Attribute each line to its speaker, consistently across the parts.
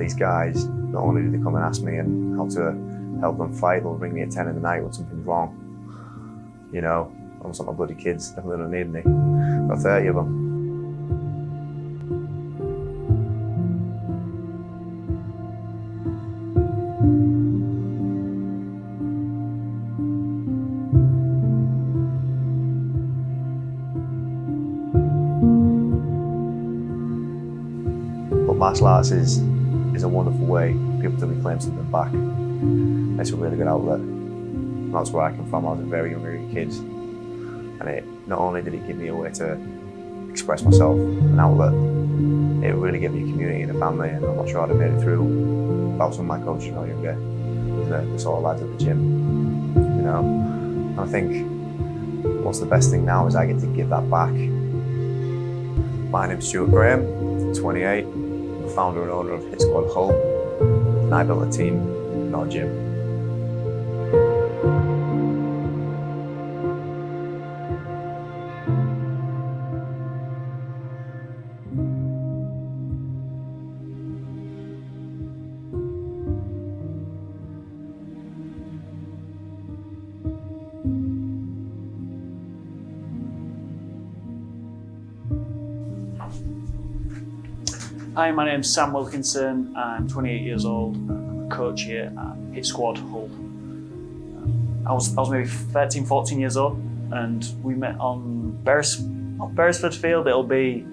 Speaker 1: these guys, not only do they come and ask me and how to help them fight, they'll ring me at 10 in the night when something's wrong. You know, almost like my bloody kids, definitely don't need me. Got 30 of them. But martial arts is a wonderful way people to reclaim something back. It's a really good outlet. And that's where I come from. I was a very young kid, and not only did it give me a way to express myself, an outlet, it really gave me a community and a family, and I'm not sure I'd have made it through without some of my coaches when I was younger. The sort of lads at the gym, you know. And I think what's the best thing now is I get to give that back. My name's Stuart Graham, 28, I'm the founder and owner of Hitsquad Hull, and I built a team, not a gym.
Speaker 2: Hi, my name's Sam Wilkinson. I'm 28 years old. I'm a coach here at Hitsquad Hull. I was maybe 13, 14 years old, and we met on not Beresford Field. It'll be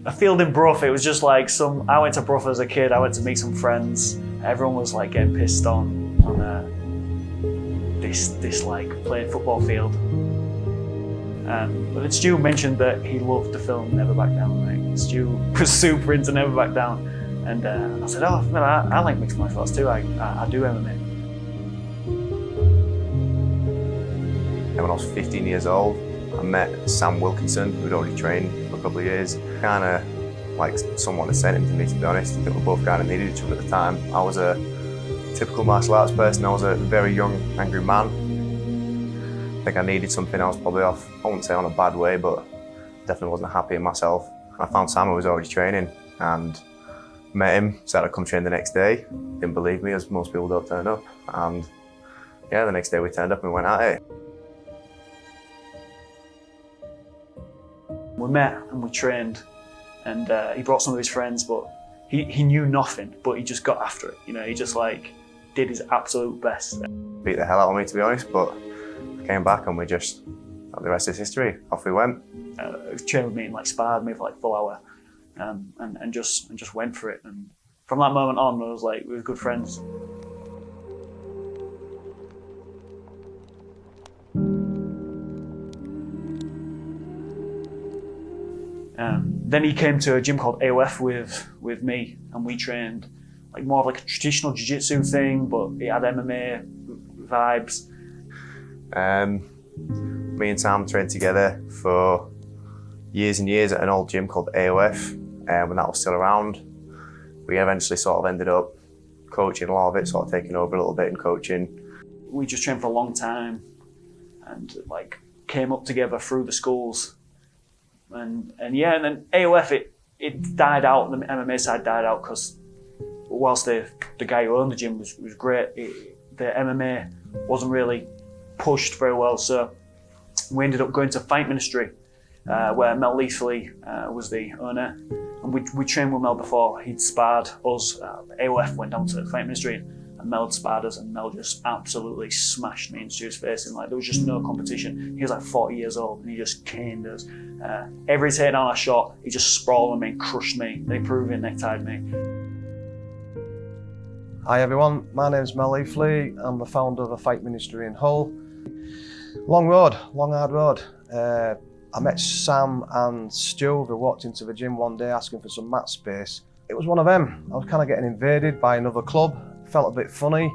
Speaker 2: a field in Brough. It was just like I went to Brough as a kid. I went to meet some friends. Everyone was like getting pissed on this like playing football field. But then Stu mentioned that he loved the film Never Back Down, right? Stu was super into Never Back Down. And I said, oh, no, I like mixed martial arts too. I do MMA.
Speaker 1: And when I was 15 years old, I met Sam Wilkinson, who'd already trained for a couple of years. Kind of like someone had sent him to me, to be honest. I think we both kind of needed each other at the time. I was a typical martial arts person. I was a very young, angry man. I think I needed something. I was probably off, I wouldn't say on a bad way, but definitely wasn't happy in myself. I found Sam, who was already training, and met him, said I'd come train the next day. Didn't believe me, as most people don't turn up. And yeah, the next day we turned up and we went at it.
Speaker 2: We met and we trained, and he brought some of his friends, but he knew nothing, but he just got after it. You know, he just like did his absolute best.
Speaker 1: Beat the hell out of me, to be honest, but came back and the rest is history. Off we went.
Speaker 2: Trained with me and like sparred me for like full hour, and just went for it. And from that moment on, I was like, we were good friends. Then he came to a gym called AOF with me, and we trained like more of like a traditional jiu-jitsu thing, but it had MMA vibes.
Speaker 1: Me and Sam trained together for years and years at an old gym called AOF, when that was still around. We eventually sort of ended up coaching a lot of it, sort of taking over a little bit in coaching.
Speaker 2: We just trained for a long time and like came up together through the schools. And then AOF, it died out, the MMA side died out because whilst the guy who owned the gym was great, the MMA wasn't really pushed very well, so we ended up going to Fight Ministry, where Mel Leafley was the owner, and we trained with Mel before. He'd sparred us. AOF went down to Fight Ministry, and Mel had sparred us, and Mel just absolutely smashed me in Stu's face, and like there was just no competition. He was like 40 years old, and he just caned us. Every takedown I shot, he just sprawled on me and crushed me. They Peruvian necktied me.
Speaker 3: Hi everyone, my name's Mel Leafley. I'm the founder of the Fight Ministry in Hull. Long road, long hard road. I met Sam and Stu, who walked into the gym one day asking for some mat space. It was one of them. I was kind of getting invaded by another club. Felt a bit funny.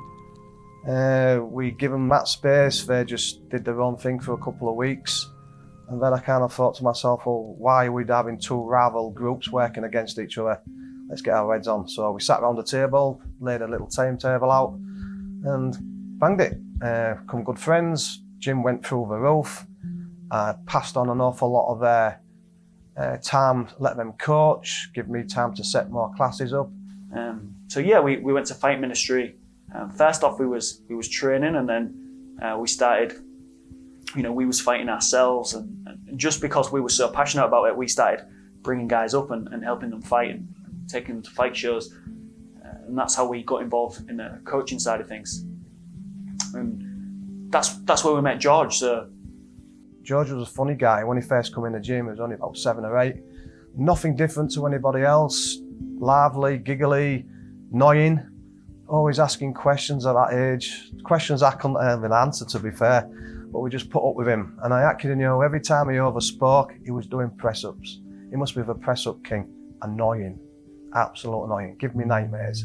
Speaker 3: We give them mat space, they just did their own thing for a couple of weeks. And then I kind of thought to myself, well, why are we having two rival groups working against each other? Let's get our heads on. So we sat around the table, laid a little timetable out, and banged it. Become good friends. Gym went through the roof. I passed on an awful lot of time, let them coach, give me time to set more classes up.
Speaker 2: So yeah, we went to fight ministry. First off, we was training, and then we started. We was fighting ourselves, and just because we were so passionate about it, we started bringing guys up and helping them fight and taking them to fight shows, and that's how we got involved in the coaching side of things. And that's where we met George. So
Speaker 3: George was a funny guy. When he first come in the gym, he was only about 7 or 8. Nothing different to anybody else. Lively, giggly, annoying. Always asking questions at that age. Questions I couldn't have an answer, to be fair. But we just put up with him. And I actually knew every time he overspoke, he was doing press-ups. He must be the press-up king. Annoying. Absolute annoying. Give me nightmares.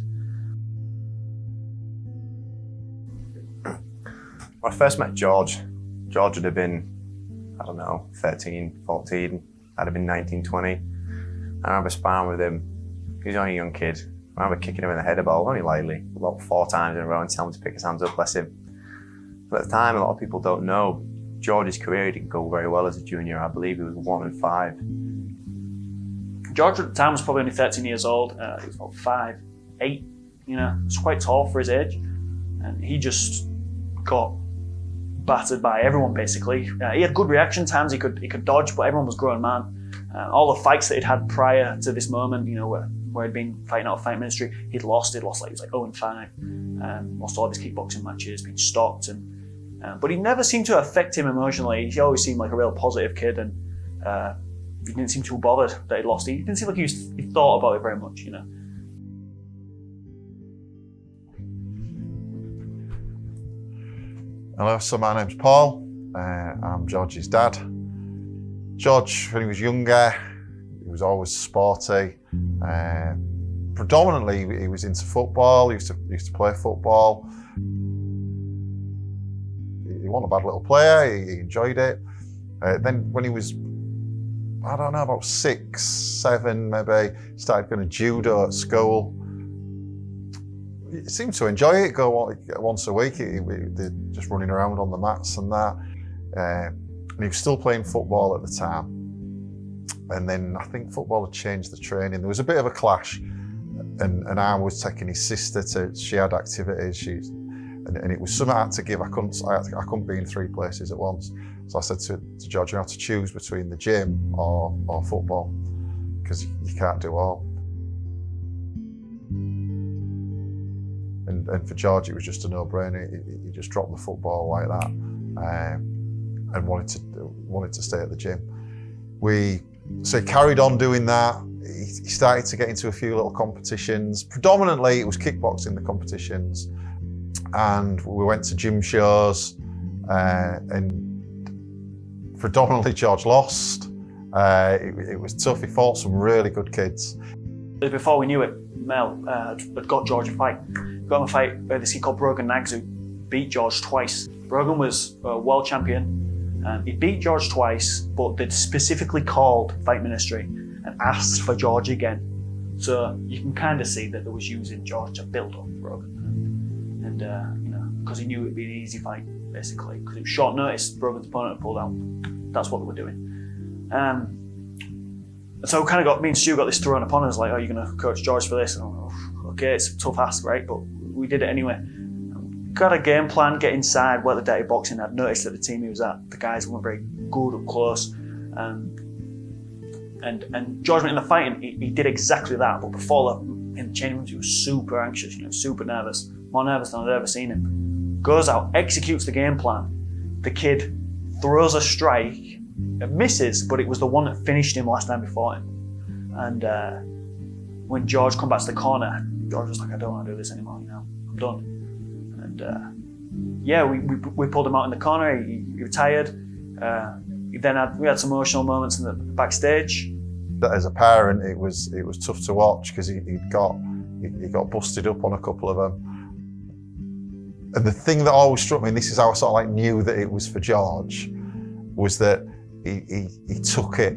Speaker 1: When I first met George would have been, 13, 14. I'd have been 19, 20. I remember sparring with him. He was only a young kid. I remember kicking him in the head only lightly, about 4 times in a row, and telling him to pick his hands up, bless him. But at the time, a lot of people don't know, George's career didn't go very well as a junior. I believe he was 1 and 5.
Speaker 2: George at the time was probably only 13 years old. He was about 5'8". It's quite tall for his age, and he just got battered by everyone basically. He had good reaction times. He could dodge, but everyone was grown man. All the fights that he'd had prior to this moment, where he'd been fighting out of fight ministry, he'd lost. He was like 0 and 5. Lost all of his kickboxing matches, been stopped, but he never seemed to affect him emotionally. He always seemed like a real positive kid, and he didn't seem too bothered that he lost. He didn't seem like he thought about it very much,
Speaker 4: Hello, so my name's Paul. I'm George's dad. George, when he was younger, he was always sporty. Predominantly, he was into football. He used to play football. He wasn't a bad little player. He enjoyed it. Then when he was, about 6, 7 maybe, started going to judo at school. He seemed to enjoy it, go once a week, just running around on the mats and that. And he was still playing football at the time. And then I think football had changed the training. There was a bit of a clash, and I was taking his sister she had activities, and it was something I had to give. I couldn't be in 3 places at once. So I said to George, you have to choose between the gym or football, because you can't do all. And for George, it was just a no-brainer. He just dropped the football like that, and wanted to stay at the gym. So he carried on doing that. He started to get into a few little competitions. Predominantly, it was kickboxing, the competitions, and we went to gym shows, and predominantly George lost. It was tough. He fought some really good kids.
Speaker 2: Before we knew it, Mel had got George a fight. Got him a fight with this kid called Brogan Nags, who beat George twice. Brogan was a world champion. He beat George twice, but they'd specifically called Fight Ministry and asked for George again. So you can kind of see that they was using George to build up Brogan. And because he knew it'd be an easy fight, basically. Because it was short notice, Brogan's opponent had pulled out. That's what they were doing. So kind of me and Stu got this thrown upon us, like, oh, you're going to coach George for this? And I'm like, okay, it's a tough ask, right? But we did it anyway. Got a game plan, get inside, work the dirty boxing. I'd noticed that the team he was at, the guys weren't very good up close. And George went in the fight, and he did exactly that. But before that, in the changing rooms, he was super anxious, super nervous. More nervous than I'd ever seen him. Goes out, executes the game plan. The kid throws a strike. It misses, but it was the one that finished him last time before him. And when George come back to the corner, George was like, I don't want to do this anymore, I'm done. And we pulled him out in the corner. He retired. We had some emotional moments in the backstage.
Speaker 4: As a parent, it was tough to watch, because he got busted up on a couple of them. And the thing that always struck me, and this is how I sort of like knew that it was for George, was that he took it.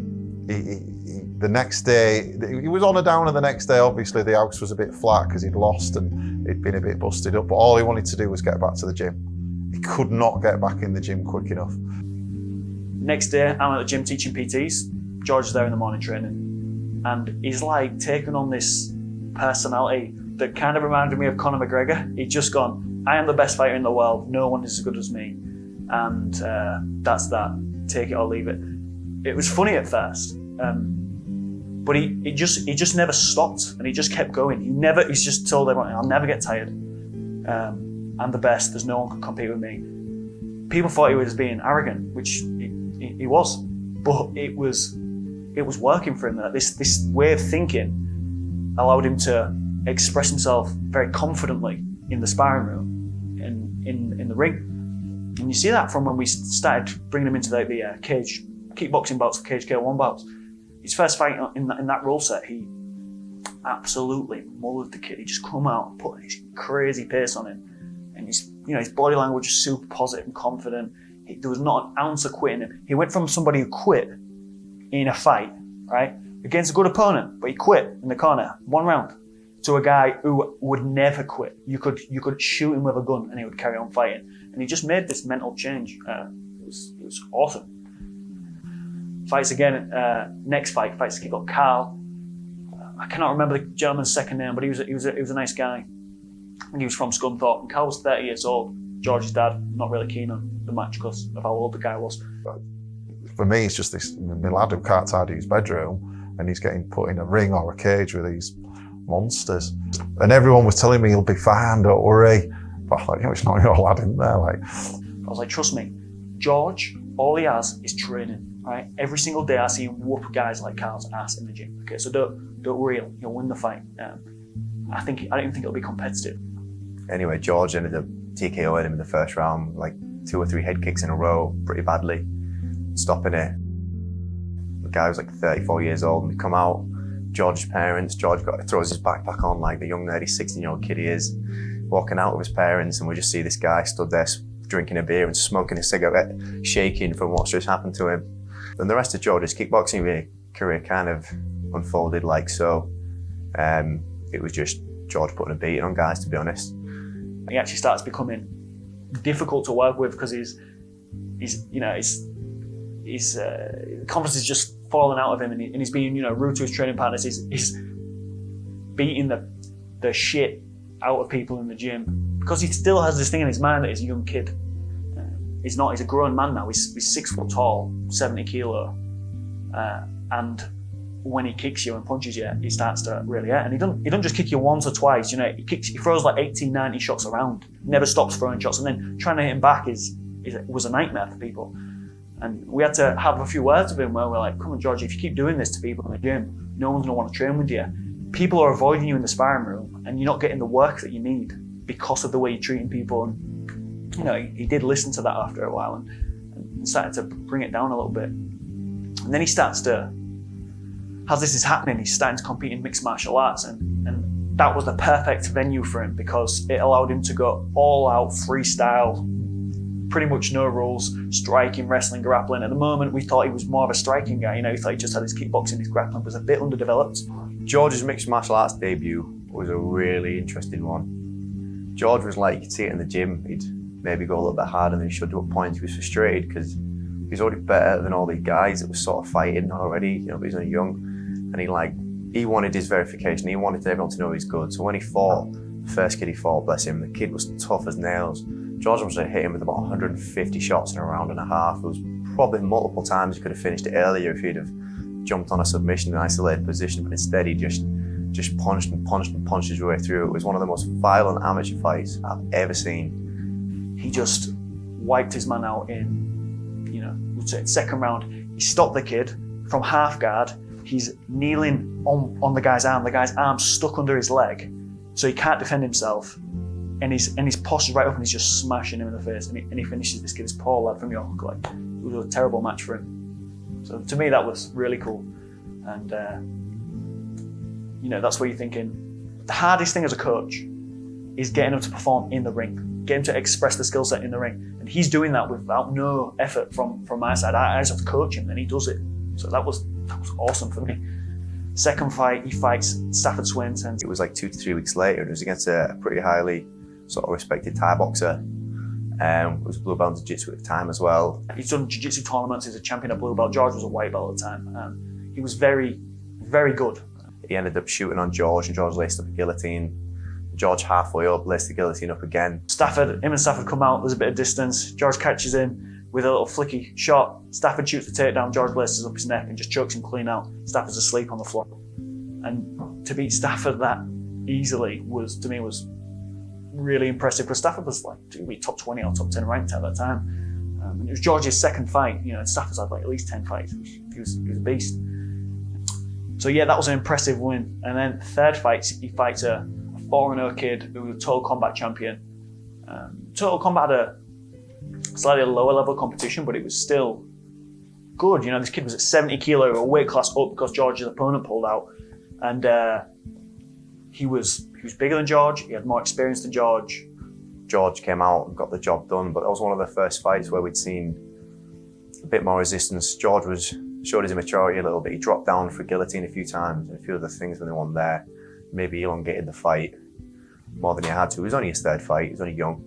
Speaker 4: The next day, he was on a downer the next day. Obviously, the house was a bit flat because he'd lost and he'd been a bit busted up. But all he wanted to do was get back to the gym. He could not get back in the gym quick enough.
Speaker 2: Next day, I'm at the gym teaching PTs. George is there in the morning training, and he's like taken on this personality that kind of reminded me of Conor McGregor. He'd just gone, I am the best fighter in the world, no one is as good as me. And that's that, take it or leave it. It was funny at first, but he just never stopped, and he just kept going. He's just told everyone, I'll never get tired. I'm the best, there's no one can compete with me. People thought he was being arrogant, which he was, but it was working for him. That this way of thinking allowed him to express himself very confidently in the sparring room and in the ring. And you see that from when we started bringing him into the cage kickboxing bouts, the cage K1 bouts. His first fight in that rule set, he absolutely mullered the kid. He just come out and put his crazy pace on him. And his body language was super positive and confident. There was not an ounce of quitting him. He went from somebody who quit in a fight, right, against a good opponent, but he quit in the corner, 1 round, to a guy who would never quit. You could shoot him with a gun and he would carry on fighting. And he just made this mental change. It was awesome. Fights again. Next fight, fights a kid called Carl. I cannot remember the gentleman's second name, but he was a nice guy. And he was from Scunthorpe. And Carl was 30 years old. George's dad, not really keen on the match because of how old the guy was.
Speaker 4: For me, it's just this my lad who can't tidy his bedroom, and he's getting put in a ring or a cage with these monsters. And everyone was telling me he'll be fine, don't worry. But I'm like, it's not your lad in there. Like,
Speaker 2: I was like, trust me, George, all he has is training, right? Every single day I see him whoop guys like Carl's ass in the gym. Okay, so don't worry, he'll win the fight. I don't even think it'll be competitive.
Speaker 1: Anyway, George ended up TKO'ing him in the first round, like 2 or 3 head kicks in a row, pretty badly, stopping it. The guy was like 34 years old, and we come out, George's parents, George throws his backpack on like the young nerdy 16-year-old kid he is, walking out with his parents, and we just see this guy stood there drinking a beer and smoking a cigarette, shaking from what's just happened to him. And the rest of George's kickboxing career kind of unfolded like so. It was just George putting a beating on guys, to be honest.
Speaker 2: He actually starts becoming difficult to work with because his confidence is just falling out of him, and he's being rude to his training partners. He's beating the shit out of people in the gym because he still has this thing in his mind that he's a young kid. He's not. He's a grown man now. He's 6 foot tall, 70 kilo, and when he kicks you and punches you, he starts to really hurt. And he don't just kick you once or twice. He throws like 18, 90 shots around. Never stops throwing shots, and then trying to hit him back was a nightmare for people. And we had to have a few words with him where we're like, come on, George, if you keep doing this to people in the gym, no one's gonna want to train with you. People are avoiding you in the sparring room, and you're not getting the work that you need because of the way you're treating people. And he did listen to that after a while and started to bring it down a little bit. And then he starts to, as this is happening, he's starting to compete in mixed martial arts, and that was the perfect venue for him because it allowed him to go all out freestyle, pretty much no rules, striking, wrestling, grappling. At the moment, we thought he was more of a striking guy. We thought he just had his kickboxing, his grappling was a bit underdeveloped.
Speaker 1: George's mixed martial arts debut was a really interesting one. George was like, you could see it in the gym, he'd maybe go a little bit harder than he should to a point. He was frustrated because he's already better than all these guys that were sort of fighting already, but he's only young. And he wanted his verification. He wanted everyone to know he's good. So when he fought, the first kid he fought, bless him, the kid was tough as nails. George was hit him with about 150 shots in a round and a half. It was probably multiple times he could have finished it earlier if he'd have jumped on a submission in an isolated position, but instead he just punched and punched and punched his way through. It was one of the most violent amateur fights I've ever seen. He just wiped his man out in, second round. He stopped the kid from half guard. He's kneeling on the guy's arm. The guy's arm's stuck under his leg, so he can't defend himself. And his posture's right up, and he's just smashing him in the face. And he finishes this kid, this poor lad from York. Like, it was a terrible match for him. So to me, that was really cool. And that's what you're thinking. The hardest thing as a coach is getting him to perform in the ring, get him to express the skill set in the ring. And he's doing that without no effort from my side. I just have to coach him, and he does it. So that was awesome for me. Second fight, he fights Stafford Swinton. It was like 2 to 3 weeks later. It was against a pretty highly sort of respected Thai boxer. It was a blue belt in jiu-jitsu at the time as well.
Speaker 2: He's done jiu-jitsu tournaments. He's a champion of blue belt. George was a white belt at the time. he was very, very good.
Speaker 1: He ended up shooting on George, and George laced up a guillotine. George halfway up, laced the guillotine up again.
Speaker 2: Him and Stafford come out, there's a bit of distance. George catches him with a little flicky shot. Stafford shoots the takedown, George laces up his neck and just chokes him clean out. Stafford's asleep on the floor. And to beat Stafford that easily was really impressive, because Stafford was like, top 20 or top 10 ranked at that time. And it was George's second fight. Stafford's had like at least 10 fights. He was a beast. So yeah, that was an impressive win. And then third fight, he fights a 4-0 kid who was a Total Combat champion. Total Combat had a slightly lower level competition, but it was still good. This kid was at 70 kilo, a weight class up because George's opponent pulled out. And he was bigger than George, he had more experience than George.
Speaker 1: George came out and got the job done, but that was one of the first fights where we'd seen a bit more resistance. George showed his immaturity a little bit. He dropped down for guillotine a few times, and a few other things when they won there. Maybe elongated the fight more than he had to. It was only his third fight, he was only young.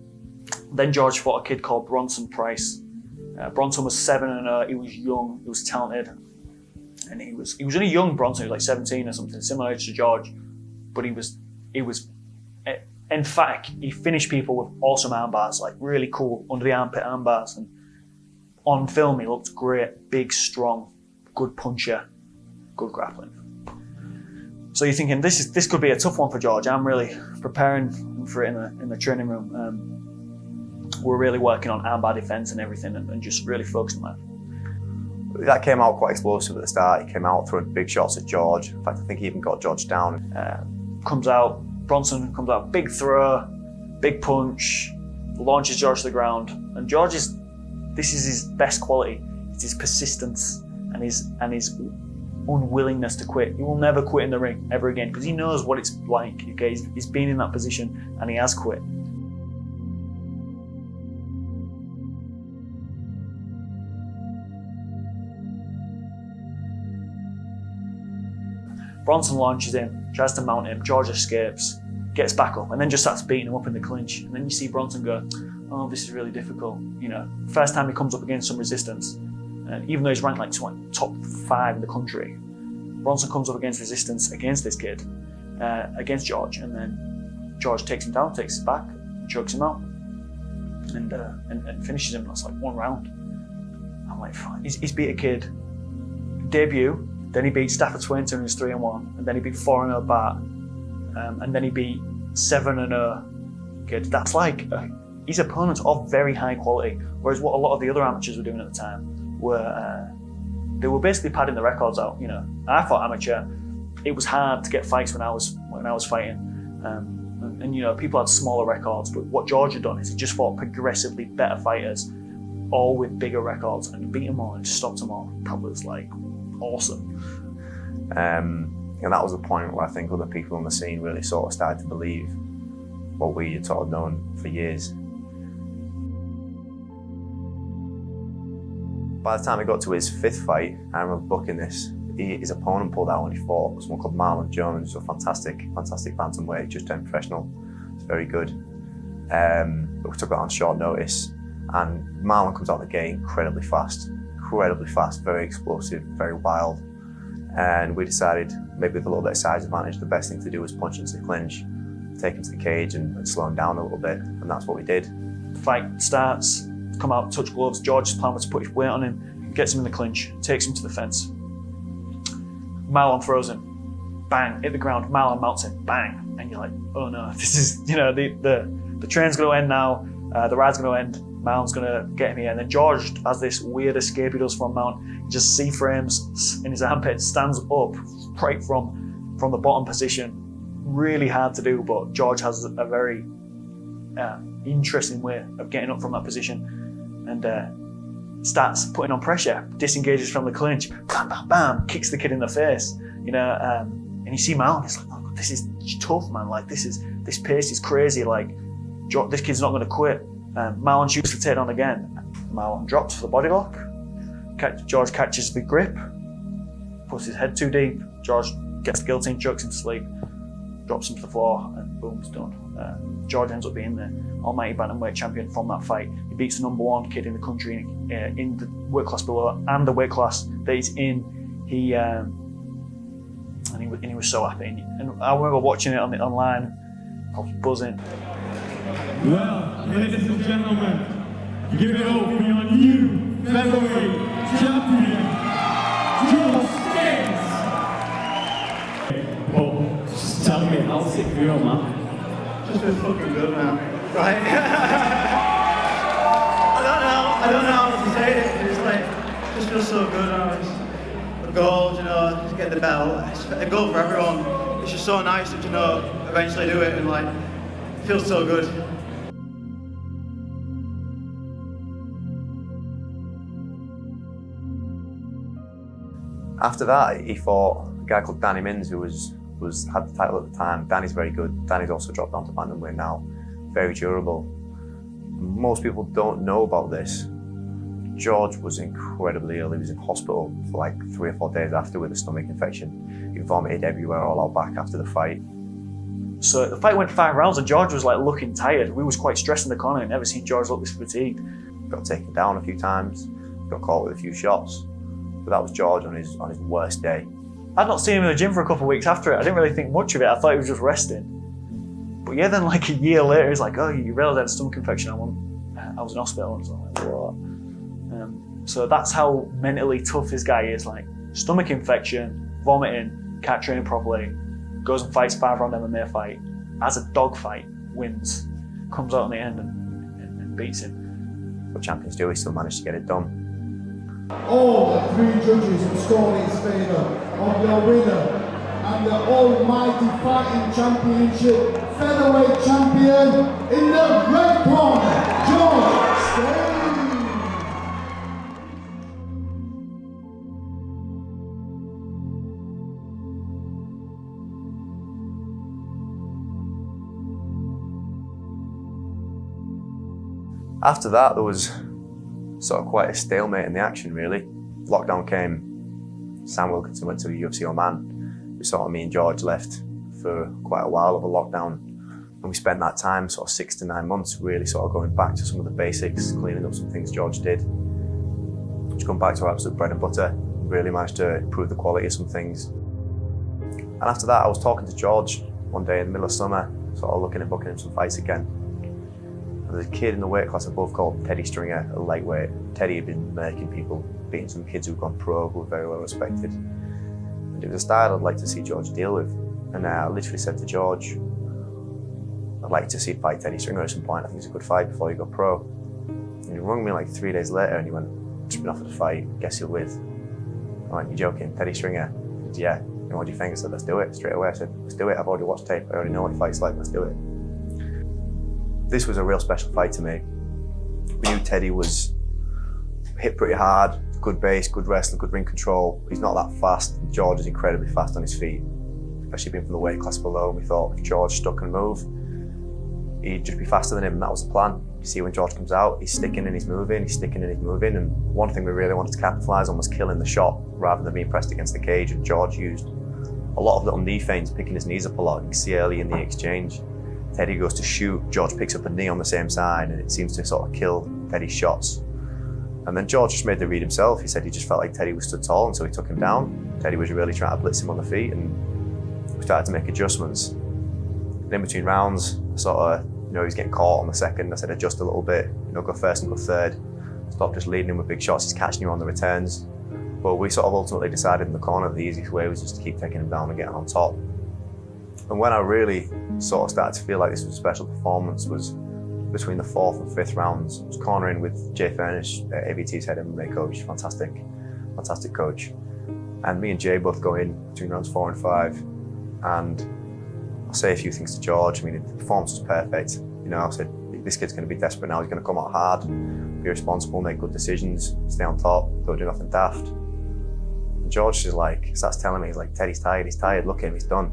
Speaker 2: Then George fought a kid called Bronson Price. Bronson was 7-0, he was young, he was talented. And he was only young Bronson, he was like 17 or something, similar age to George. But he was emphatic. He finished people with awesome arm bars, like really cool under the armpit arm bars. And on film, he looked great, big, strong, good puncher, good grappling. So you're thinking this could be a tough one for George. I'm really preparing for it in the training room. We're really working on armbar defense and everything, and just really focusing on that.
Speaker 1: That came out quite explosive at the start. He came out throwing big shots at George. In fact, I think he even got George down.
Speaker 2: Bronson comes out, big throw, big punch, launches George to the ground. And George this is his best quality. It's his persistence and his unwillingness to quit. He will never quit in the ring ever again, because he knows what it's like. Okay, he's been in that position and he has quit. Bronson launches him, tries to mount him, George escapes, gets back up, and then just starts beating him up in the clinch. And then you see Bronson go, oh, this is really difficult. First time he comes up against some resistance, and even though he's ranked like top 5 in the country, Bronson comes up against resistance against this kid, against George, and then George takes him down, takes his back, chokes him out, and finishes him. That's like 1 round. I'm like, fine. He's beat a kid, debut, then he beat Stafford Swinton, who's 3-1, and then he beat 4-0 Bart, and then he beat 7-0 kid. That's like, his opponents are very high quality, whereas what a lot of the other amateurs were doing at the time were, they were basically padding the records out. I fought amateur. It was hard to get fights when I was fighting, and people had smaller records. But what George had done is he just fought progressively better fighters, all with bigger records, and beat them all and stopped them all. That was like awesome.
Speaker 1: And that was the point where I think other people on the scene really sort of started to believe what we had sort of known for years. By the time he got to his 5th fight, I remember booking this. His opponent pulled out when he fought someone called Marlon Jones, a fantastic bantamweight, just turned professional. It's very good. But we took it on short notice, and Marlon comes out the gate incredibly fast, very explosive, very wild. And we decided, maybe with a little bit of size advantage, the best thing to do was punch into the clinch, take him to the cage and slow him down a little bit, and that's what we did.
Speaker 2: The fight starts, come out, touch gloves. George's plan was to put his weight on him, gets him in the clinch, takes him to the fence. Marlon throws him, bang, hit the ground. Marlon mounts him, bang, and you're like, oh no, this is, the train's going to end now, the ride's going to end. Marlon's going to get him here. And then George has this weird escape he does from Mount. He just C-frames in his armpit, stands up right from the bottom position. Really hard to do, but George has a very interesting way of getting up from that position, and starts putting on pressure, disengages from the clinch, bam, bam, bam, kicks the kid in the face. And you see Marlon, he's like, oh, this is tough, man. Like, this pace is crazy. Like, this kid's not going to quit. Marlon shoots the takedown again. Marlon drops for the body lock. George catches the grip, puts his head too deep. George gets the guillotine, chokes him to sleep, drops him to the floor, and boom, it's done. George ends up being the almighty bantamweight champion from that fight. He beats the #1 kid in the country in the weight class below and the weight class that he's in. He and he was so happy. And I remember watching it online. I was buzzing.
Speaker 5: Well, ladies and gentlemen, give it up for your new featherweight champion, George Skins. Well, just tell me, how's it feel, man?
Speaker 6: Just feels fucking good, man. Right? I don't know how to say it. It's like, it just feels so good. The gold, you know, just get the belt. It's a goal for everyone. It's just so nice that, you know, eventually do it and like, it feels so good.
Speaker 1: After that, he fought a guy called Danny Mins, who had the title at the time. Danny's very good. Danny's also dropped down to bantamweight now. Very durable. Most people don't know about this. George was incredibly ill. He was in hospital for like 3 or 4 days after with a stomach infection. He vomited everywhere all out back after the fight.
Speaker 2: So the fight went 5 rounds and George was like looking tired. We was quite stressed in the corner. I'd never seen George look this fatigued.
Speaker 1: Got taken down a few times, got caught with a few shots. But that was George on his worst day.
Speaker 2: I'd not seen him in the gym for a couple of weeks after it. I didn't really think much of it. I thought he was just resting. But yeah, then like a year later, he's like, oh, you realised I had a stomach infection. I was in hospital. And so I'm like, what? So that's how mentally tough this guy is. Like stomach infection, vomiting, can't train properly, goes and fights 5-round MMA fight, has a dog fight, wins, comes out in the end and beats him.
Speaker 1: What champions do, he still managed to get it done.
Speaker 7: All the 3 judges have scored in favour of your winner and the almighty fighting championship featherweight champion in the red corner, George Skins.
Speaker 1: After that, there was sort of quite a stalemate in the action, really. Lockdown came, Sam Wilkinson went to the UFC Oman. Me and George left for quite a while of a lockdown. And we spent that time, sort of 6 to 9 months, really sort of going back to some of the basics, cleaning up some things George did. Just going back to our absolute bread and butter, really managed to improve the quality of some things. And after that, I was talking to George one day in the middle of summer, sort of looking at booking him some fights again. There's a kid in the weight class above called Teddy Stringer, a lightweight. Teddy had been murking people, beating some kids who'd gone pro, who were very well respected. And it was a style I'd like to see George deal with. And I literally said to George, I'd like to see him fight Teddy Stringer at some point. I think it's a good fight before you go pro. And he rang me like 3 days later and he went, just been offered a fight, guess who with? I went, you joking, Teddy Stringer? He said, yeah. And what do you think? I said, let's do it straight away. I said, let's do it. I've already watched tape. I already know what he fights like, let's do it. This was a real special fight to me. We knew Teddy was hit pretty hard, good base, good wrestling, good ring control. He's not that fast. George is incredibly fast on his feet, especially being from the weight class below. We thought if George stuck and moved, he'd just be faster than him, and that was the plan. You see when George comes out, he's sticking and he's moving, he's sticking and he's moving, and one thing we really wanted to capitalise on was killing the shot rather than being pressed against the cage, and George used a lot of little knee feints, picking his knees up a lot. You can see early in the exchange, Teddy goes to shoot, George picks up a knee on the same side, and it seems to sort of kill Teddy's shots. And then George just made the read himself. He said he just felt like Teddy was stood tall, and so he took him down. Teddy was really trying to blitz him on the feet, and we started to make adjustments. And in between rounds, I sort of, he was getting caught on the second. I said adjust a little bit, go first and go third. Stop just leading him with big shots. He's catching you on the returns. But we sort of ultimately decided in the corner the easiest way was just to keep taking him down and getting on top. And when I really sort of started to feel like this was a special performance was between the 4th and 5th rounds. I was cornering with Jay Furnish, AVT's head MMA coach, fantastic coach. And me and Jay both go in between rounds 4 and 5. And I'll say a few things to George. I mean, the performance was perfect. I said, this kid's going to be desperate now. He's going to come out hard, be responsible, make good decisions, stay on top, don't do nothing daft. And George is like, starts telling me, he's like, Teddy's tired, look at him, he's done.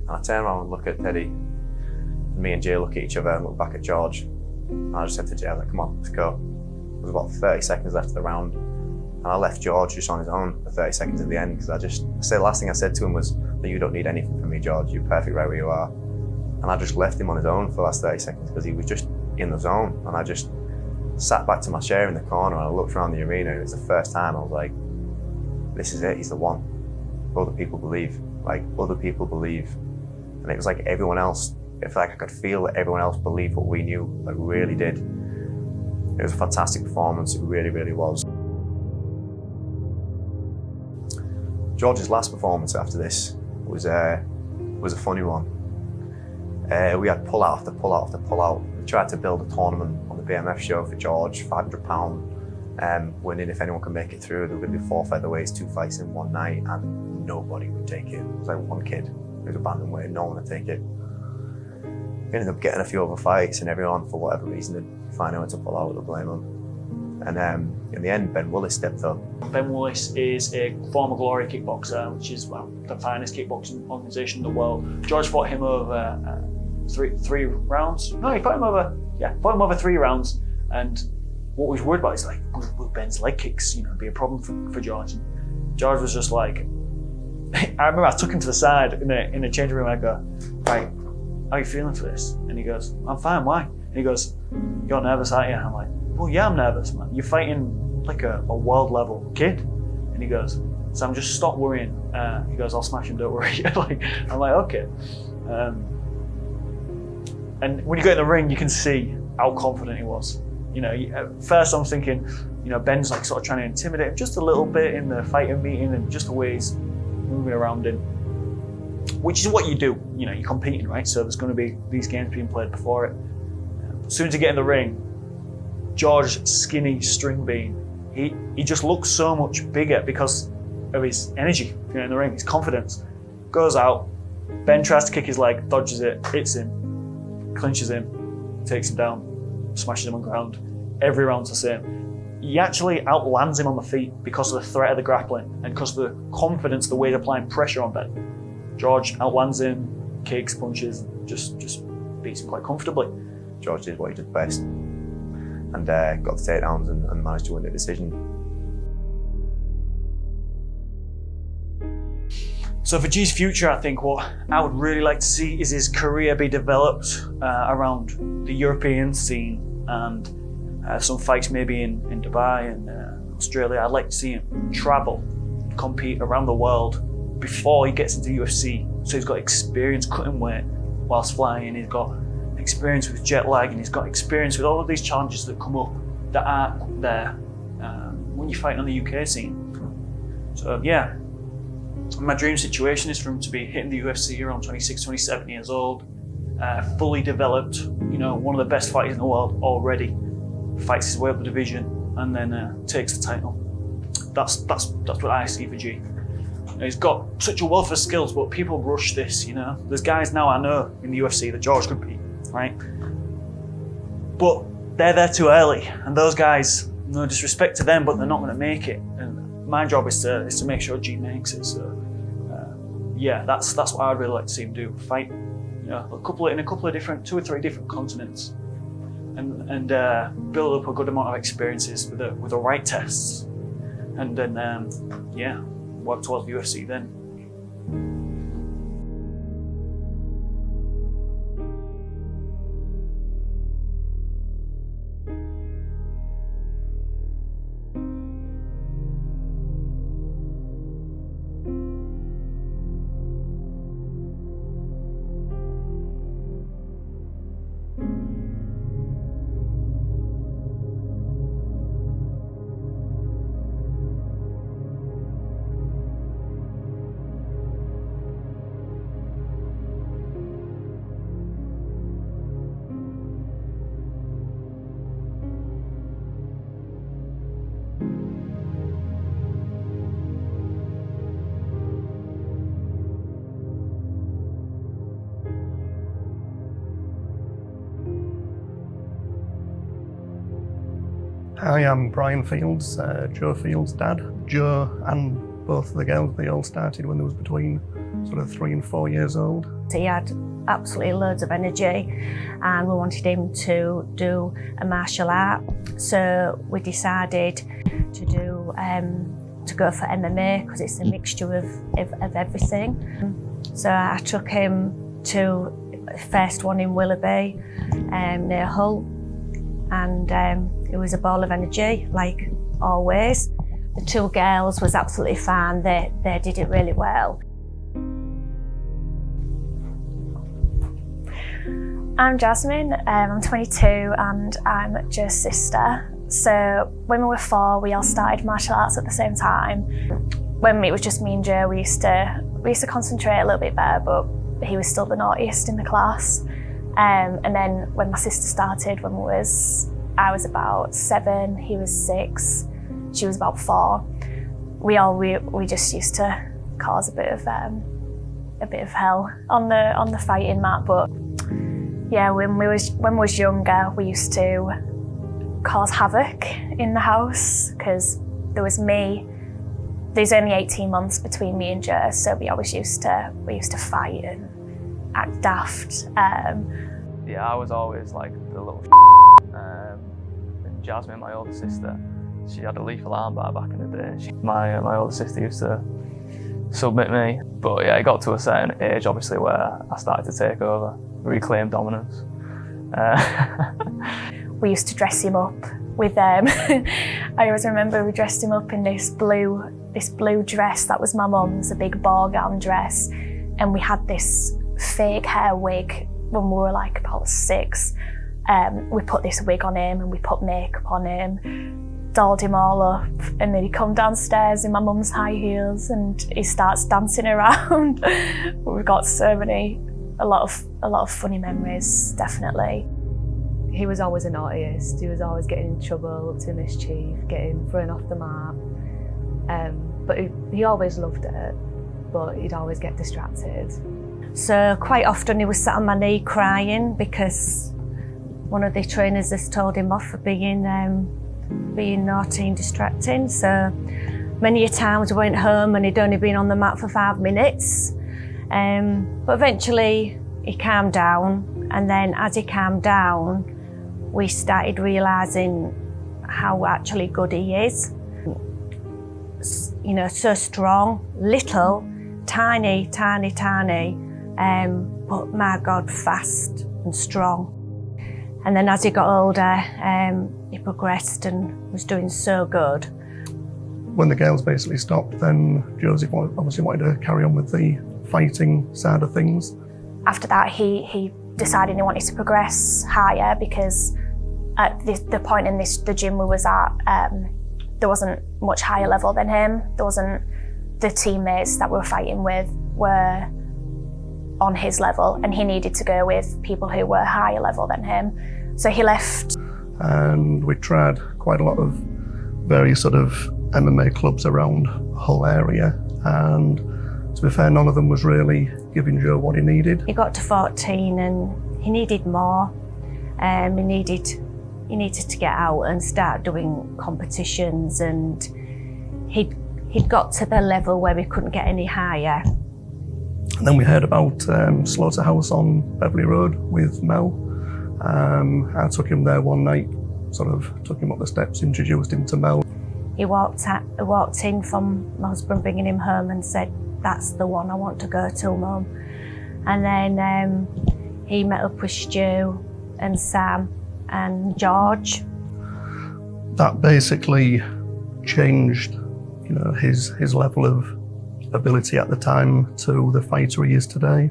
Speaker 1: And I turn around and look at Teddy. And me and Jay look at each other and look back at George. And I just said to Jay, I was like, come on, let's go. There was about 30 seconds left of the round. And I left George just on his own for 30 seconds at the end, because the last thing I said to him was, you don't need anything from me, George, you're perfect right where you are. And I just left him on his own for the last 30 seconds because he was just in the zone. And I just sat back to my chair in the corner and I looked around the arena, and it was the first time I was like, this is it, he's the one. Other people believe. like other people believe. And it was like everyone else, I feel like I could feel that everyone else believed what we knew, like really did. It was a fantastic performance, it really, really was. George's last performance after this was a funny one. We had pull out after pull out after pull out. We tried to build a tournament on the BMF show for George, £500, winning if anyone can make it through. There were going to be 4 featherweights, 2 fights in one night, and nobody would take it. It was like one kid who was a bantamweight, no one would take it. We ended up getting a few other fights, and everyone, for whatever reason, had finally went to pull out, to blame him. And in the end, Ben Willis stepped up.
Speaker 2: Ben Willis is a former Glory kickboxer, which is the finest kickboxing organisation in the world. George fought him over three rounds. No, he fought him over 3 rounds. And what we was worried about is like, will Ben's leg kicks, be a problem for George? And George was just like, I remember I took him to the side in the changing room. I go, right, how are you feeling for this? And he goes, I'm fine. Why? And he goes, you're nervous, aren't you? I'm like, well, yeah, I'm nervous, man. You're fighting like a world level kid. And he goes, Sam, just stop worrying. He goes, I'll smash him, don't worry. I'm like, okay. And when you go in the ring, you can see how confident he was. At first I'm thinking, Ben's like sort of trying to intimidate him just a little bit in the fighting meeting and just the way he's moving around him, which is what you do. You're competing, right? So there's going to be these games being played before it. As soon as you get in the ring, George, skinny string bean, he just looks so much bigger because of his energy in the ring, his confidence. Goes out, Ben tries to kick his leg, dodges it, hits him, clinches him, takes him down, smashes him on the ground. Every round's the same. He actually outlands him on the feet because of the threat of the grappling and because of the confidence, the way they're applying pressure on Ben. George outlands him, kicks, punches, just beats him quite comfortably.
Speaker 1: George did what he did best, and got the takedowns and managed to win the decision.
Speaker 2: So for G's future, I think what I would really like to see is his career be developed around the European scene and some fights maybe in Dubai and Australia. I'd like to see him travel, compete around the world before he gets into UFC. So he's got experience cutting weight whilst flying, he's got experience with jet lag, and he's got experience with all of these challenges that come up that aren't there when you're fighting on the UK scene. So yeah, my dream situation is for him to be hitting the UFC around 26, 27 years old, fully developed, one of the best fighters in the world already, fights his way up the division, and then takes the title. That's what I see for G. He's got such a wealth of skills, but people rush this, There's guys now I know in the UFC that George could beat, right? But they're there too early, and those guys, no disrespect to them, but they're not going to make it. And my job is to make sure G makes it. So yeah, that's what I'd really like to see him do. Fight, in a couple of different, 2 or 3 different continents, and build up a good amount of experiences with the right tests, and then work towards the UFC then.
Speaker 8: Hi, I'm Brian Fields, Joe Fields' dad. Joe and both the girls, they all started when they was between sort of 3 and 4 years old.
Speaker 9: He had absolutely loads of energy and we wanted him to do a martial art. So we decided to go for MMA because it's a mixture of everything. So I took him to the first one in Willoughby near Hull, and it was a ball of energy, like always. The 2 girls was absolutely fine, they did it really well. I'm Jasmine, I'm 22 and I'm Joe's sister. So when we were 4, we all started martial arts at the same time. When it was just me and Joe, we used to concentrate a little bit better, but he was still the naughtiest in the class. And then when my sister started, I was about 7, he was 6, she was about 4. We just used to cause a bit of hell on the fighting mat. But yeah, when we was younger, we used to cause havoc in the house because there's only 18 months between me and Joe, so we used to fight and act daft.
Speaker 10: Yeah, I was always like the little and Jasmine, my older sister, she had a lethal armbar back in the day. My older sister used to submit me, but yeah, it got to a certain age, obviously, where I started to take over, reclaim dominance.
Speaker 9: We used to dress him up with I always remember we dressed him up in this blue dress that was my mum's, a big ball gown dress, and we had this fake hair wig when we were like about 6. We put this wig on him and we put makeup on him, dolled him all up, and then he'd come downstairs in my mum's high heels and he starts dancing around. We've got a lot of funny memories, definitely.
Speaker 11: He was always the naughtiest. He was always getting in trouble, up to mischief, getting thrown off the mat. But he always loved it, but he'd always get distracted.
Speaker 9: So quite often he was sat on my knee crying because one of the trainers has told him off for being naughty and distracting. So many a times we went home and he'd only been on the mat for 5 minutes. But eventually he calmed down, and then as he calmed down, we started realising how actually good he is. You know, so strong, little, tiny, but my God, fast and strong. And then as he got older, he progressed and was doing so good.
Speaker 8: When the girls basically stopped, then Joseph obviously wanted to carry on with the fighting side of things.
Speaker 9: After that, he decided he wanted to progress higher because at the point in the gym we was at, there wasn't much higher level than him. The teammates that we were fighting with were on his level, and he needed to go with people who were higher level than him. So he left.
Speaker 8: And we tried quite a lot of various sort of MMA clubs around Hull area, and to be fair, none of them was really giving Joe what he needed.
Speaker 9: He got to 14 and he needed more. He needed to get out and start doing competitions, and he'd got to the level where he couldn't get any higher.
Speaker 8: And then we heard about Slaughterhouse on Beverley Road with Mel. I took him there one night, sort of took him up the steps, introduced him to Mel.
Speaker 9: He walked in from my husband bringing him home and said, "That's the one I want to go to, Mum." And then he met up with Stu and Sam and George.
Speaker 8: That basically changed, you know, his level of ability at the time to the fighter he is today.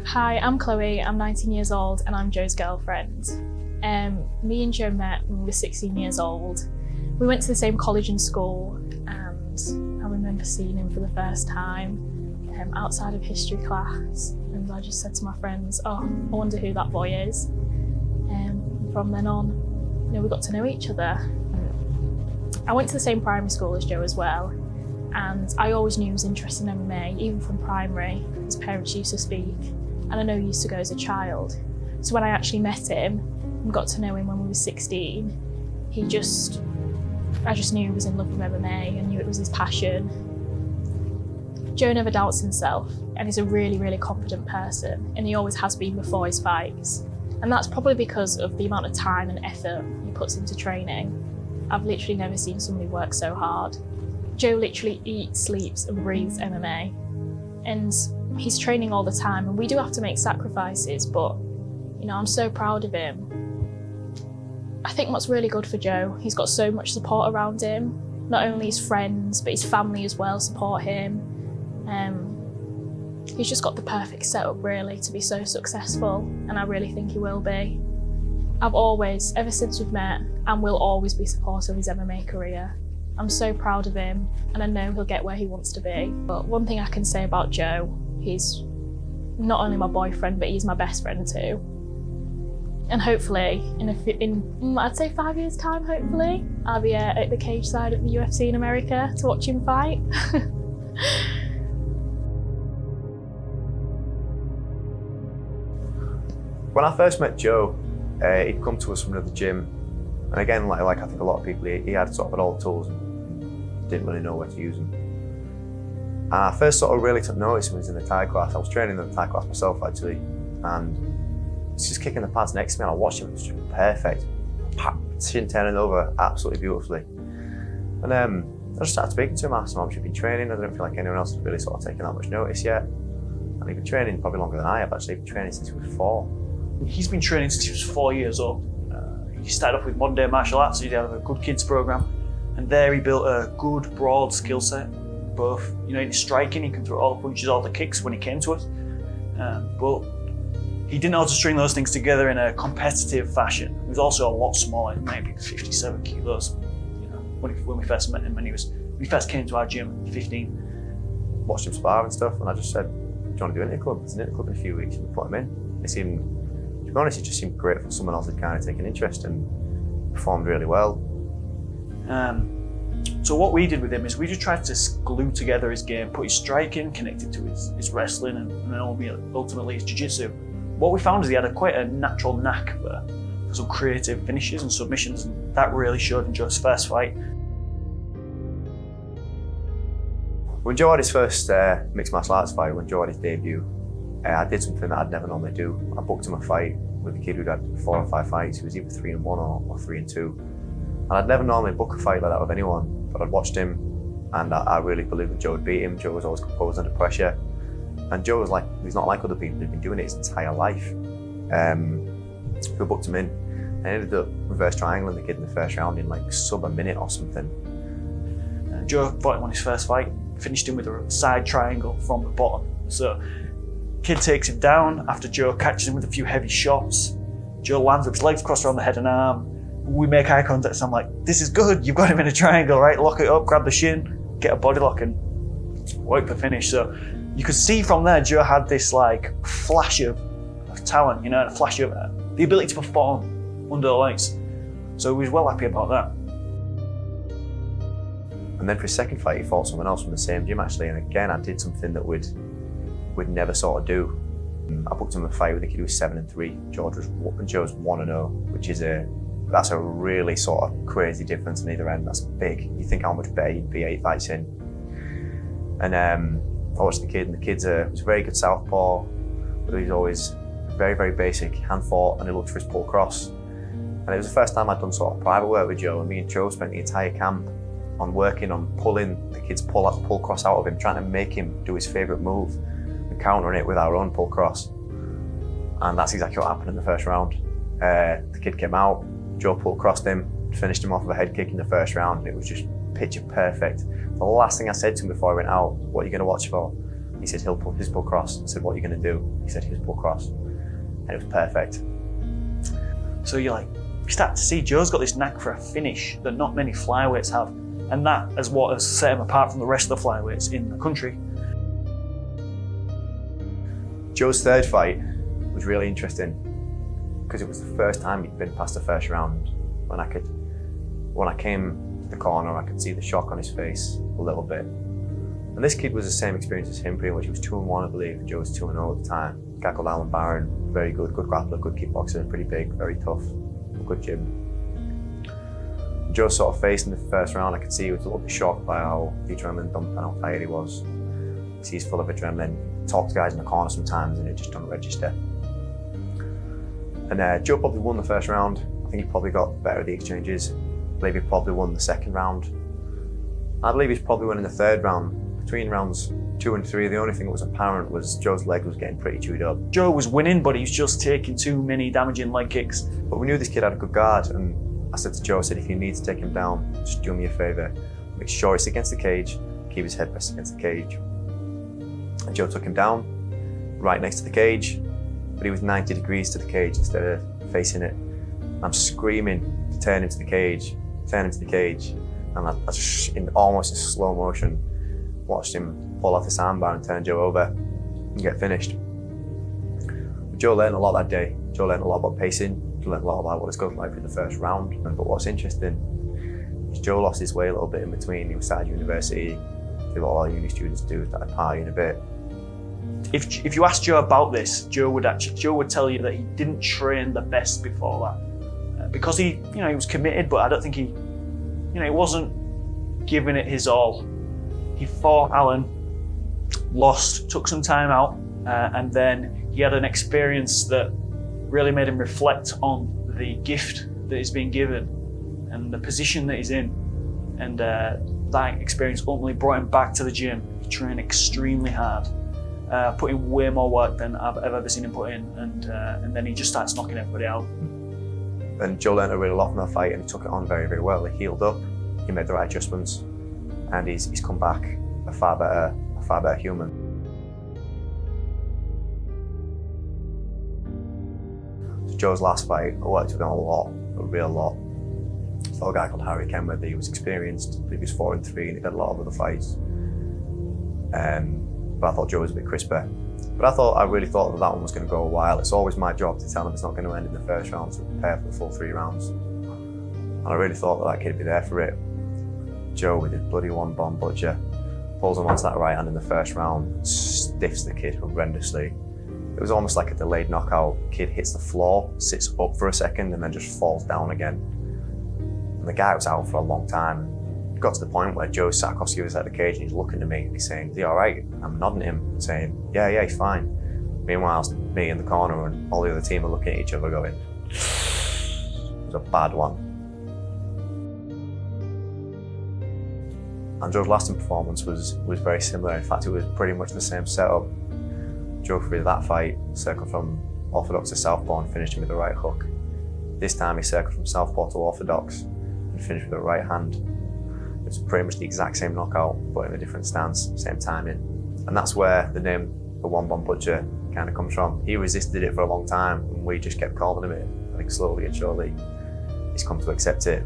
Speaker 12: Hi, I'm Chloe, I'm 19 years old and I'm Joe's girlfriend. Me and Joe met when we were 16 years old. We went to the same college and school, and I remember seeing him for the first time outside of history class, and I just said to my friends, "Oh, I wonder who that boy is." From then on, you know, we got to know each other. I went to the same primary school as Joe as well, and I always knew he was interested in MMA, even from primary. His parents used to speak, and I know he used to go as a child. So when I actually met him and got to know him when we were 16, I just knew he was in love with MMA. I knew it was his passion. Joe never doubts himself, and he's a really, really confident person, and he always has been before his fights. And that's probably because of the amount of time and effort he puts into training. I've literally never seen somebody work so hard. Joe literally eats, sleeps and breathes MMA. And he's training all the time, and we do have to make sacrifices, but you know, I'm so proud of him I think what's really good for Joe, he's got so much support around him. Not only his friends, but his family as well support him. He's just got the perfect setup really to be so successful, and I really think he will be. I've always, ever since we've met, and will always be supportive of his MMA career. I'm so proud of him, and I know he'll get where he wants to be. But one thing I can say about Joe, he's not only my boyfriend, but he's my best friend too. And hopefully, in I'd say 5 years' time, hopefully, I'll be at the cage side of the UFC in America to watch him fight.
Speaker 1: When I first met Joe, he'd come to us from another gym, and again, like I think a lot of people, he had sort of all the tools and didn't really know where to use them. And I first sort of really took notice when he was in the Thai class. I was training in the Thai class myself actually, and he's just kicking the pads next to me, and I watched him, it was just perfect. Shin turning over absolutely beautifully. And I just started speaking to him, asked him how much he'd been training. I didn't feel like anyone else had really sort of taken that much notice yet. And he'd been training probably longer than I have actually. He'd been training since he was 4.
Speaker 2: He's been training since he was 4 years old. He started off with modern day martial arts, so he had a good kids program. And there he built a good broad skill set. Both, in his striking, he can throw all the punches, all the kicks when he came to us. But he didn't know how to string those things together in a competitive fashion. He was also a lot smaller, maybe 57 kilos. When we first met him, when he first came to our gym at 15.
Speaker 1: Watched him spar and stuff, and I just said, "Do you want to do an interclub? There's an interclub in a few weeks." And we put him in. He seemed, to be honest, he just seemed great for someone else who'd kind of taken interest and performed really well.
Speaker 2: So what we did with him is we just tried to glue together his game, put his striking connected to his wrestling, and then ultimately his jiu-jitsu. What we found is he had quite a natural knack for some creative finishes and submissions, and that really showed in Joe's first fight.
Speaker 1: When Joe had his first mixed martial arts fight, when Joe had his debut, I did something that I'd never normally do. I booked him a fight with a kid who'd had 4 or 5 fights. He was either 3-1 or 3-2. And I'd never normally book a fight like that with anyone, but I'd watched him and I really believed that Joe would beat him. Joe was always composed under pressure. And Joe was like, he's not like other people who've been doing it his entire life. We booked him in and ended up reverse triangling the kid in the first round in like sub a minute or something.
Speaker 2: Joe fought him on his first fight, finished him with a side triangle from the bottom. So kid takes him down after Joe catches him with a few heavy shots. Joe lands with his legs crossed around the head and arm. We make eye contact, so I'm like, this is good, you've got him in a triangle, right? Lock it up, grab the shin, get a body lock and work the finish. So you could see from there, Joe had this like flash of talent, a flash of the ability to perform under the lights. So he was well happy about that.
Speaker 1: And then for his second fight, he fought someone else from the same gym actually, and again, I did something that we'd never sort of do. I booked him a fight with a kid who was 7-3. Joe's 1-0, which is that's a really sort of crazy difference on either end. That's big. You think how much better you'd be 8 fights in. And I watched the kid, and the kid's was a very good southpaw, but he's always very, very basic, hand fought, and he looked for his pull cross. And it was the first time I'd done sort of private work with Joe, and me and Joe spent the entire camp on working on pulling the kid's pull cross out of him, trying to make him do his favourite move and countering it with our own pull cross. And that's exactly what happened in the first round. The kid came out, Joe pull crossed him, finished him off with a head kick in the first round, and it was just picture perfect. The last thing I said to him before I went out, "What are you going to watch for?" He said he'll pull his pull cross. I said, "What are you going to do?" He said his pull cross, and it was perfect.
Speaker 2: So you start to see Joe's got this knack for a finish that not many flyweights have, and that is what has set him apart from the rest of the flyweights in the country.
Speaker 1: Joe's third fight was really interesting because it was the first time he'd been past the first round. When I came to the corner, I could see the shock on his face a little bit. And this kid was the same experience as him, pretty much. He was 2-1, I believe, and Joe was 2-0 at the time. A guy called Alan Barron, very good grappler, good kickboxer, pretty big, very tough, good gym. Joe sort of faced in the first round. I could see he was a little bit shocked by how the adrenaline dumped and how tired he was. He's full of adrenaline, talks to guys in the corner sometimes and it just doesn't register. And Joe probably won the first round. I think he probably got better at the exchanges. I believe he probably won the second round. I believe he's probably winning the third round. Between rounds 2 and 3, the only thing that was apparent was Joe's leg was getting pretty chewed up.
Speaker 2: Joe was winning, but he was just taking too many damaging leg kicks.
Speaker 1: But we knew this kid had a good guard, and I said to Joe, I said, if you need to take him down, just do me a favour. Make sure it's against the cage, keep his head pressed against the cage. And Joe took him down, right next to the cage, but he was 90 degrees to the cage instead of facing it. I'm screaming to turn him to the cage, and I just, in almost in slow motion, watched him pull off his armbar and turn Joe over and get finished. But Joe learned a lot that day. Joe learned a lot about pacing, Joe learned a lot about what it's going like in the first round. But what's interesting is Joe lost his way a little bit in between. He was started university, did what all uni students do, started partying a bit.
Speaker 2: If you ask Joe about this, Joe would tell you that he didn't train the best before that, because he was committed, but I don't think he wasn't giving it his all. He fought Alan, lost, took some time out, and then he had an experience that really made him reflect on the gift that he's been given and the position that he's in, and that experience ultimately brought him back to the gym. He trained extremely hard. Put in way more work than I've ever seen him put in, and then he just starts knocking everybody out.
Speaker 1: And Joe learned a really lot from that fight, and he took it on very, very well. He healed up, he made the right adjustments, and he's come back a far better human. So Joe's last fight, I worked with him a real lot. So a guy called Harry Kenworthy. He was experienced, I believe he was 4-3, and he'd had a lot of other fights. But I thought Joe was a bit crisper. But I really thought that one was going to go a while. It's always my job to tell him it's not going to end in the first round, so prepare for the full 3 rounds. And I really thought that kid would be there for it. Joe, with his bloody one-bomb butcher, pulls him onto that right hand in the first round, stiffs the kid horrendously. It was almost like a delayed knockout. Kid hits the floor, sits up for a second, and then just falls down again. And the guy was out for a long time. It got to the point where Joe Sarkowski was at the cage and he's looking at me and he's saying, "Is he all right?" And I'm nodding at him, saying, yeah, he's fine. Meanwhile, me in the corner and all the other team are looking at each other going, it was a bad one. And Joe's last performance was very similar. In fact, it was pretty much the same setup. Joe threw that fight, circled from orthodox to southpaw and finished him with the right hook. This time he circled from southpaw to orthodox and finished with the right hand. It was pretty much the exact same knockout, but in a different stance, same timing. And that's where the name, the one-bomb butcher, kind of comes from. He resisted it for a long time, and we just kept calling him it. I think slowly and surely, he's come to accept it.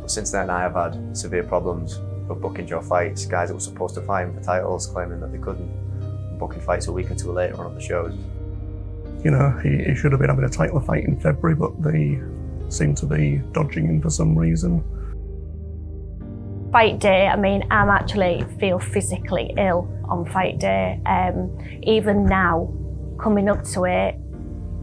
Speaker 1: But since then, I have had severe problems with booking Joe fights. Guys that were supposed to fight him for titles, claiming that they couldn't, booking fights a week or 2 later on the shows.
Speaker 8: He should have been having a title fight in February, but they seem to be dodging him for some reason.
Speaker 9: Fight day, I'm actually feel physically ill on fight day. Even now, coming up to it,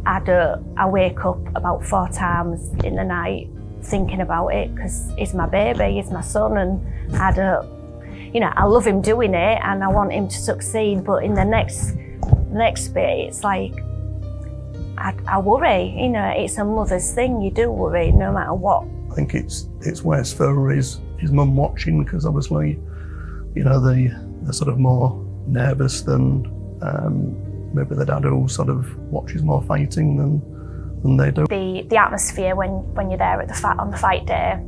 Speaker 9: I wake up about 4 times in the night thinking about it, because he's my baby, he's my son, and I love him doing it and I want him to succeed, but in the next bit, it's like, I worry, it's a mother's thing, you do worry no matter what.
Speaker 8: I think it's worse for his mum watching, because obviously, they're sort of more nervous than maybe the dad who sort of watches more fighting than they do.
Speaker 9: The atmosphere when you're there on the fight day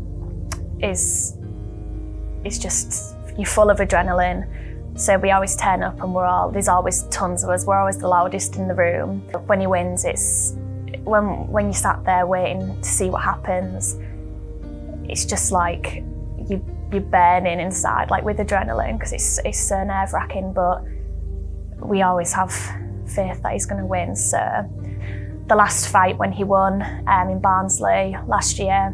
Speaker 9: is just, you're full of adrenaline. So we always turn up and there's always tons of us, we're always the loudest in the room. When he wins, it's when you sat there waiting to see what happens, it's just like you're burning inside, like with adrenaline, because it's so nerve-wracking, but we always have faith that he's going to win. So the last fight when he won in Barnsley last year,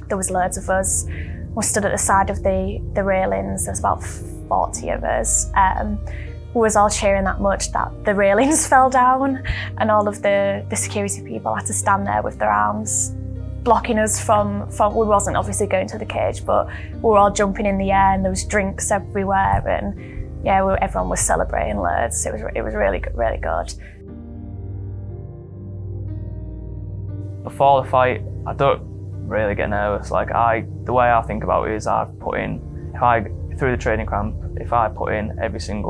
Speaker 9: there was loads of us. We stood at the side of the railings, there's about 40 of us. We was all cheering that much that the railings fell down, and all of the security people had to stand there with their arms blocking us from we wasn't obviously going to the cage, but we were all jumping in the air and there was drinks everywhere, and everyone was celebrating loads. It was really good.
Speaker 10: Before the fight, I don't really get nervous. The way I think about it is through the training camp, if I put in everything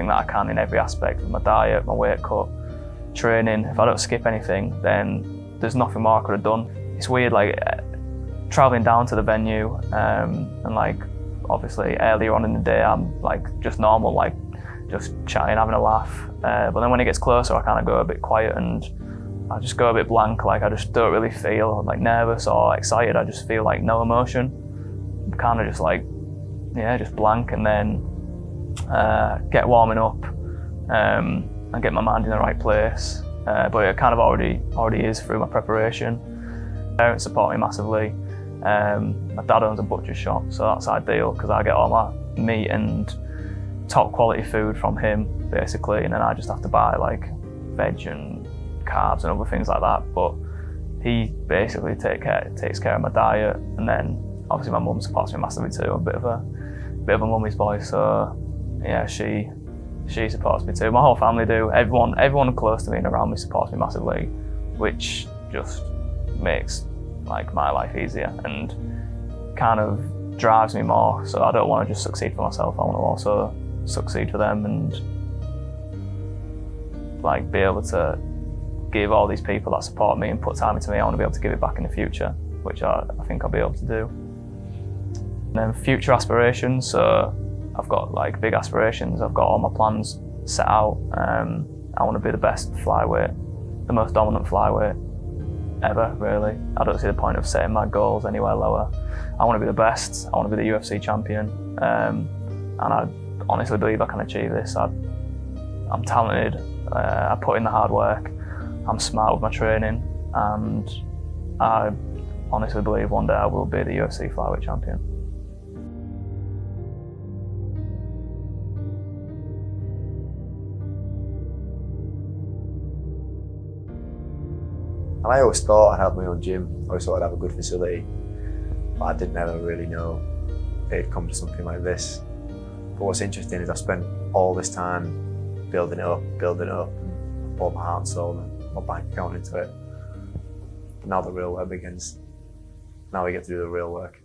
Speaker 10: that I can in every aspect of my diet, my weight cut, training, if I don't skip anything, then there's nothing more I could have done. it's weird, like traveling down to the venue, and like obviously earlier on in the day I'm like just normal, like just chatting, having a laugh. But then when it gets closer, I kind of go a bit quiet and I just go a bit blank. Like I just don't really feel like nervous or excited. I just feel like no emotion. I'm kind of just like, yeah, just blank. And then get warming up and get my mind in the right place. But it kind of already is through my preparation. Parents support me massively. My dad owns a butcher shop, so that's ideal because I get all my meat and top quality food from him basically, and then I just have to buy like veg and carbs and other things like that. But he basically takes care of my diet, and then obviously my mum supports me massively too. I'm a bit of a mummy's boy, so yeah, she supports me too. My whole family do. Everyone close to me and around me supports me massively, which just makes like my life easier and kind of drives me more. So I don't want to just succeed for myself. I want to also succeed for them and like be able to give all these people that support me and put time into me. I want to be able to give it back in the future, which I think I'll be able to do. And then future aspirations. So I've got like big aspirations. I've got all my plans set out. I want to be the best flyweight, the most dominant flyweight ever, really. I don't see the point of setting my goals anywhere lower. I want to be the best. I want to be the UFC champion. And I honestly believe I can achieve this. I'm talented. I put in the hard work. I'm smart with my training. And I honestly believe one day I will be the UFC flyweight champion.
Speaker 1: And I always thought I'd have my own gym. I always thought I'd have a good facility, but I didn't ever really know it'd come to something like this. But what's interesting is I spent all this time building it up, and poured my heart and soul and my bank account into it. But now the real work begins. Now we get to do the real work.